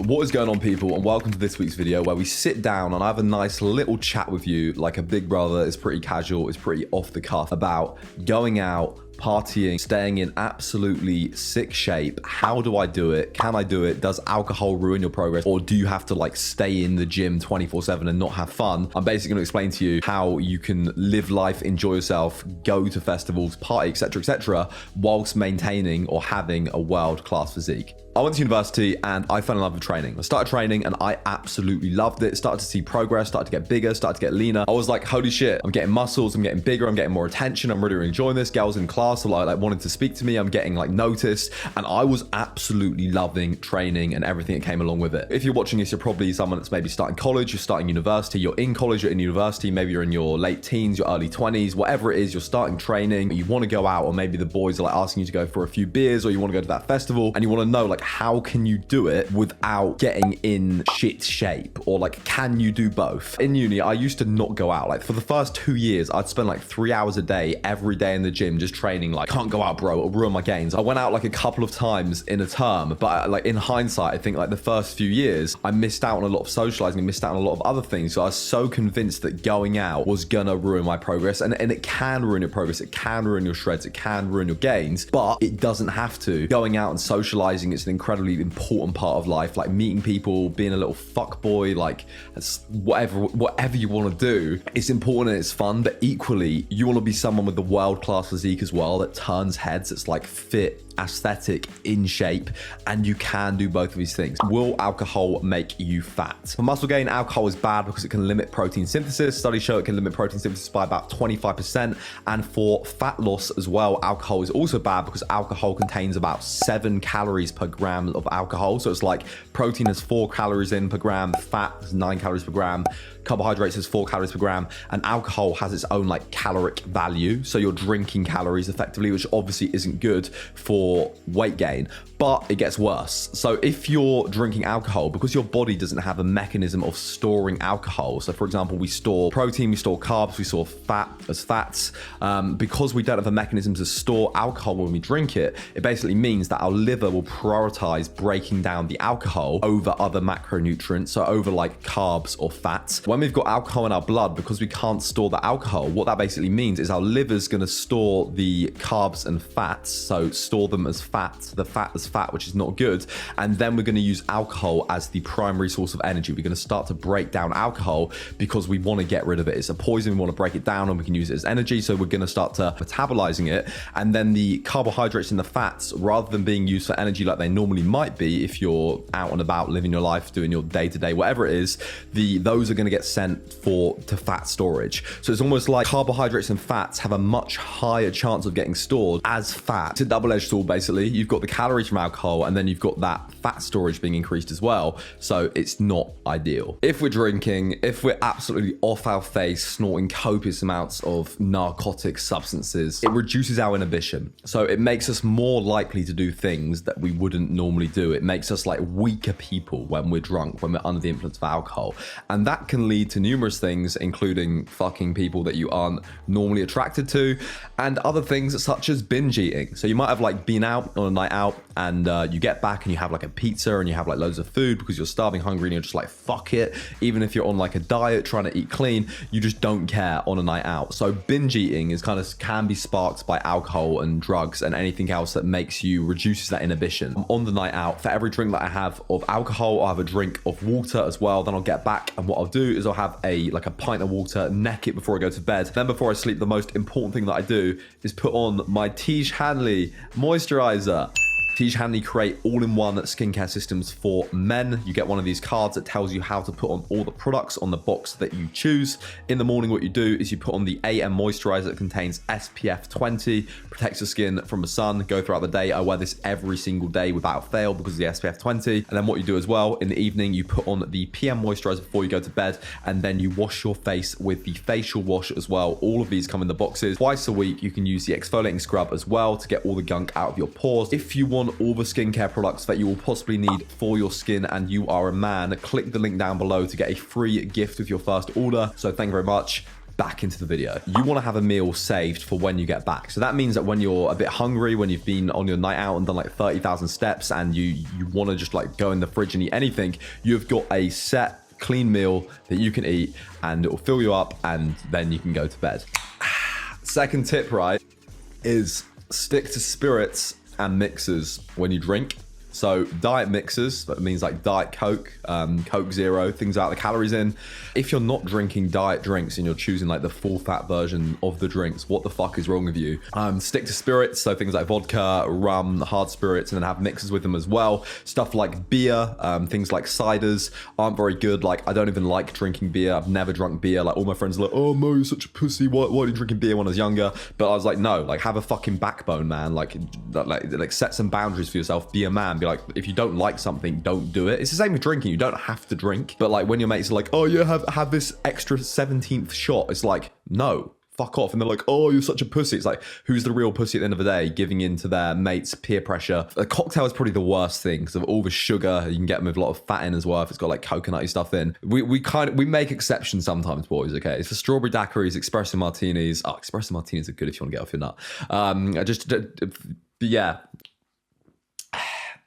What is going on, people, and welcome to this week's video where we sit down and I have a nice little chat with you like a big brother. It's pretty casual, it's pretty off the cuff about going out, partying, staying in absolutely sick shape. How do I do it? Can I do it? Does alcohol ruin your progress? Or do you have to like stay in the gym 24/7 and not have fun? I'm basically going to explain to you how you can live life, enjoy yourself, go to festivals, party, etc., whilst maintaining or having a world-class physique. I went to university and I fell in love with training. I started training and I absolutely loved it. Started to see progress, started to get bigger, started to get leaner. I was like, holy shit, I'm getting muscles, I'm getting bigger, I'm getting more attention, I'm really enjoying this. Girls in class are like wanting to speak to me, I'm getting like noticed, and I was absolutely loving training and everything that came along with it. If you're watching this, you're probably someone that's maybe starting college, you're starting university, you're in college, you're in university, maybe you're in your late teens, your early 20s, whatever it is, you're starting training, you want to go out, or maybe the boys are like asking you to go for a few beers, or you want to go to that festival and you want to know like how can you do it without getting in shit shape, or like can you do both? In uni, I used to not go out. Like for the first 2 years, I'd spend like 3 hours a day every day in the gym just training. Like, can't go out, bro, it'll ruin my gains. I went out like a couple of times in a term, but like in hindsight, I think like the first few years I missed out on a lot of socializing, missed out on a lot of other things. So I was so convinced that going out was gonna ruin my progress, and it can ruin your progress, it can ruin your shreds, it can ruin your gains, but it doesn't have to. Going out and socializing is an incredibly important part of life, like meeting people, being a little fuck boy, like whatever you want to do. It's important and it's fun, but equally you want to be someone with the world-class physique as well that turns heads, that's like fit, aesthetic, in shape, and you can do both of these things. Will alcohol make you fat? For muscle gain, alcohol is bad because it can limit protein synthesis. Studies show it can limit protein synthesis by about 25%. And for fat loss as well, alcohol is also bad because alcohol contains about 7 calories per gram of alcohol. So it's like protein has 4 calories in per gram, fat is 9 calories per gram, carbohydrates is 4 calories per gram, and alcohol has its own like caloric value. So you're drinking calories effectively, which obviously isn't good for weight gain, but it gets worse. So if you're drinking alcohol, because your body doesn't have a mechanism of storing alcohol, so for example, we store protein, we store carbs, we store fat as fats, because we don't have a mechanism to store alcohol when we drink it, it basically means that our liver will prioritize breaking down the alcohol over other macronutrients, so over like carbs or fats. When we've got alcohol in our blood, because we can't store the alcohol, what that basically means is our liver's going to store the carbs and fats, so store them as fat, the fat as fat, which is not good, and then we're going to use alcohol as the primary source of energy. We're going to start to break down alcohol because we want to get rid of it. It's a poison, we want to break it down and we can use it as energy, so we're going to start to metabolizing it, and then the carbohydrates and the fats, rather than being used for energy like they normally might be if you're out and about living your life, doing your day-to-day whatever it is, those are going to get sent to fat storage. So it's almost like carbohydrates and fats have a much higher chance of getting stored as fat. It's a double-edged sword basically. You've got the calories from alcohol and then you've got that fat storage being increased as well, so it's not ideal. If we're drinking, if we're absolutely off our face, snorting copious amounts of narcotic substances, it reduces our inhibition, so it makes us more likely to do things that we wouldn't normally do. It makes us like weaker people when we're drunk, when we're under the influence of alcohol, and that can lead to numerous things, including fucking people that you aren't normally attracted to, and other things such as binge eating. So you might have like been out on a night out and you get back and you have like a pizza and you have like loads of food because you're starving, hungry, and you're just like, fuck it. Even if you're on like a diet trying to eat clean, you just don't care on a night out. So binge eating is can be sparked by alcohol and drugs and anything else that reduces that inhibition. On the night out, for every drink that I have of alcohol, I'll have a drink of water as well. Then I'll get back and what I'll do is I'll have a pint of water, neck it before I go to bed. Then before I sleep, the most important thing that I do is put on my Tiege Hanley moisturizer. Tiege Hanley create all-in-one skincare systems for men. You get one of these cards that tells you how to put on all the products on the box that you choose. In the morning, what you do is you put on the AM moisturizer that contains SPF 20, protects your skin from the sun. Go throughout the day. I wear this every single day without fail because of the SPF 20. And then what you do as well, in the evening, you put on the PM moisturizer before you go to bed, and then you wash your face with the facial wash as well. All of these come in the boxes. Twice a week, you can use the exfoliating scrub as well to get all the gunk out of your pores. If you want all the skincare products that you will possibly need for your skin and you are a man, click the link down below to get a free gift with your first order. So thank you very much. back into the video. You want to have a meal saved for when you get back. So that means that when you're a bit hungry, when you've been on your night out and done like 30,000 steps and you want to just like go in the fridge and eat anything, you've got a set clean meal that you can eat and it will fill you up and then you can go to bed. Second tip, right, is stick to spirits and mixers when you drink. So diet mixers, that means like Diet Coke, Coke Zero, things out the calories in. If you're not drinking diet drinks and you're choosing like the full fat version of the drinks, what the fuck is wrong with you? Stick to spirits, so things like vodka, rum, hard spirits, and then have mixers with them as well. Stuff like beer, things like ciders aren't very good. Like I don't even like drinking beer. I've never drunk beer. Like all my friends are like, oh Mo, you're such a pussy. Why are you drinking beer when I was younger? But I was like, no, like have a fucking backbone, man. Like set some boundaries for yourself. Be a man. Be like, if you don't like something, don't do it. It's the same with drinking. You don't have to drink. But like when your mates are like, oh yeah, have this extra 17th shot. It's like, no, fuck off. And they're like, oh, you're such a pussy. It's like, who's the real pussy at the end of the day, giving in to their mates' peer pressure? A cocktail is probably the worst thing because of all the sugar. You can get them with a lot of fat in as well if it's got like coconutty stuff in. We make exceptions sometimes, boys, okay? It's for strawberry daiquiris, espresso martinis. Oh, espresso martinis are good if you want to get off your nut. Yeah.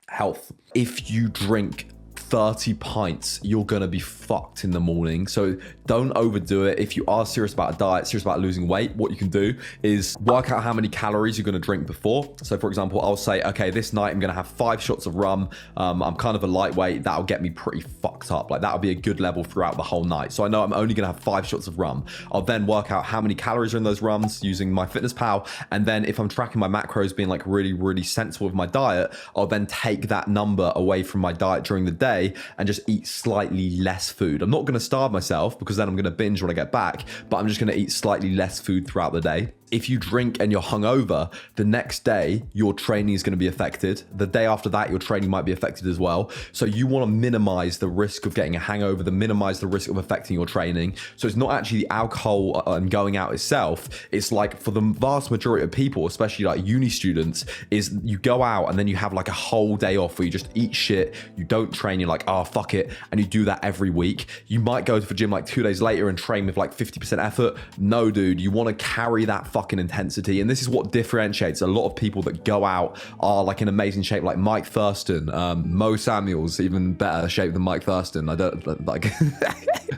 Health. If you drink 30 pints, you're gonna be fucked in the morning. So don't overdo it. If you are serious about a diet, serious about losing weight, what you can do is work out how many calories you're gonna drink before. So for example, I'll say, okay, this night I'm gonna have 5 shots of rum. I'm kind of a lightweight. That'll get me pretty fucked up. Like that'll be a good level throughout the whole night. So I know I'm only gonna have 5 shots of rum. I'll then work out how many calories are in those rums using MyFitnessPal. And then if I'm tracking my macros, being like really, really sensible with my diet, I'll then take that number away from my diet during the day and just eat slightly less food. I'm not going to starve myself because then I'm going to binge when I get back, but I'm just going to eat slightly less food throughout the day. If you drink and you're hungover, the next day, your training is going to be affected. The day after that, your training might be affected as well. So you want to minimize the risk of getting a hangover, minimize the risk of affecting your training. So it's not actually the alcohol and going out itself. It's like for the vast majority of people, especially like uni students, is you go out and then you have like a whole day off where you just eat shit. You don't train. You're like, oh, fuck it. And you do that every week. You might go to the gym like 2 days later and train with like 50% effort. No, dude, you want to carry that fucking intensity. And this is what differentiates a lot of people that go out are like in amazing shape, like Mike Thurston, Mo Samuel's even better shape than Mike Thurston. I don't like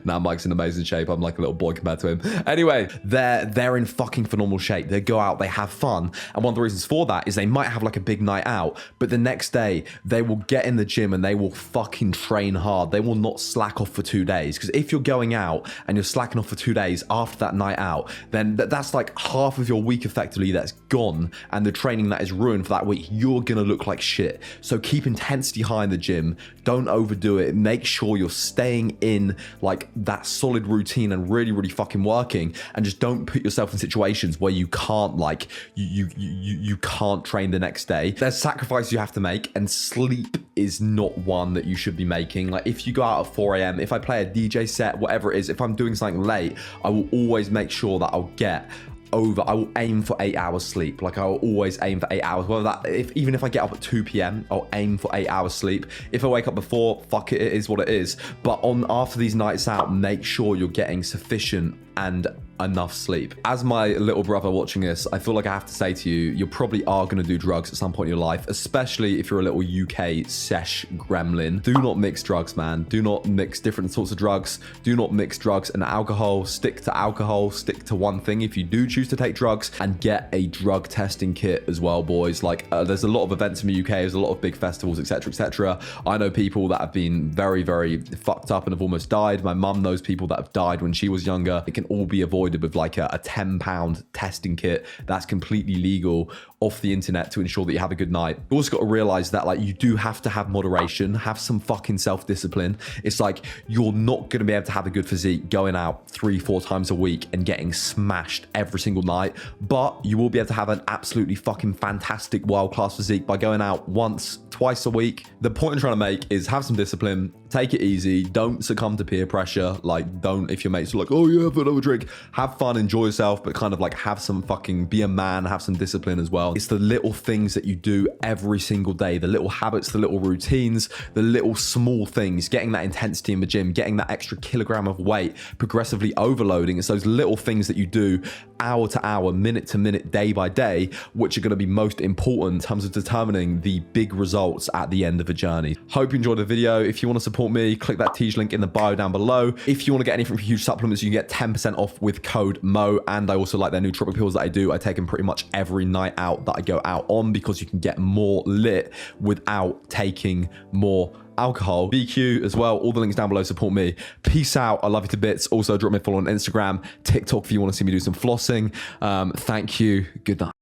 now Mike's in amazing shape. I'm like a little boy compared to him. Anyway, they're in fucking phenomenal shape. They go out, they have fun. And one of the reasons for that is they might have like a big night out, but the next day they will get in the gym and they will fucking train hard. They will not slack off for 2 days. Because if you're going out and you're slacking off for 2 days after that night out, then that's like half of your week effectively that's gone, and the training that is ruined for that week, you're gonna look like shit. So keep intensity high in the gym. Don't overdo it. Make sure you're staying in like that solid routine and really, really fucking working, and just don't put yourself in situations where you can't like you can't train the next day. There's sacrifices you have to make, and sleep is not one that you should be making. Like if you go out at 4 a.m, if I play a DJ set, whatever it is, if I'm doing something late, I will always make sure that I will aim for 8 hours sleep. Like I will always aim for 8 hours. Whether that, even if I get up at 2 p.m, I'll aim for 8 hours sleep. If I wake up before, fuck it, it is what it is. But after these nights out, make sure you're getting sufficient and enough sleep. As my little brother watching this, I feel like I have to say to you, you probably are going to do drugs at some point in your life, especially if you're a little UK sesh gremlin. Do not mix drugs, man. Do not mix different sorts of drugs. Do not mix drugs and alcohol. Stick to alcohol. Stick to one thing if you do choose to take drugs, and get a drug testing kit as well, boys. Like there's a lot of events in the UK. There's a lot of big festivals, etc., etc. I know people that have been very, very fucked up and have almost died. My mum knows people that have died when she was younger. It can all be avoided with like a £10 testing kit that's completely legal off the internet to ensure that you have a good night. You also got to realize that like you do have to have moderation, have some fucking self-discipline. It's like you're not going to be able to have a good physique going out 3-4 times a week and getting smashed every single night, but you will be able to have an absolutely fucking fantastic world-class physique by going out once, twice a week. The point I'm trying to make is have some discipline, take it easy, don't succumb to peer pressure. Like don't, if your mates are like, oh yeah, have another drink, have fun, enjoy yourself, but kind of like have some fucking, be a man, have some discipline as well. It's the little things that you do every single day, the little habits, the little routines, the little small things, getting that intensity in the gym, getting that extra kilogram of weight, progressively overloading. It's those little things that you do hour to hour, minute to minute, day by day, which are going to be most important in terms of determining the big results at the end of the journey. Hope you enjoyed the video. If you want to support me, click that Teej link in the bio down below. If you want to get anything from Huge Supplements, you can get 10% off with code Mo. And I also like their nootropic pills that I do. I take them pretty much every night out that I go out on, because you can get more lit without taking more alcohol. BQ as well, all the links down below. Support me. Peace out. I love you to bits. Also drop me a follow on Instagram, TikTok if you want to see me do some flossing. Thank you. Good night.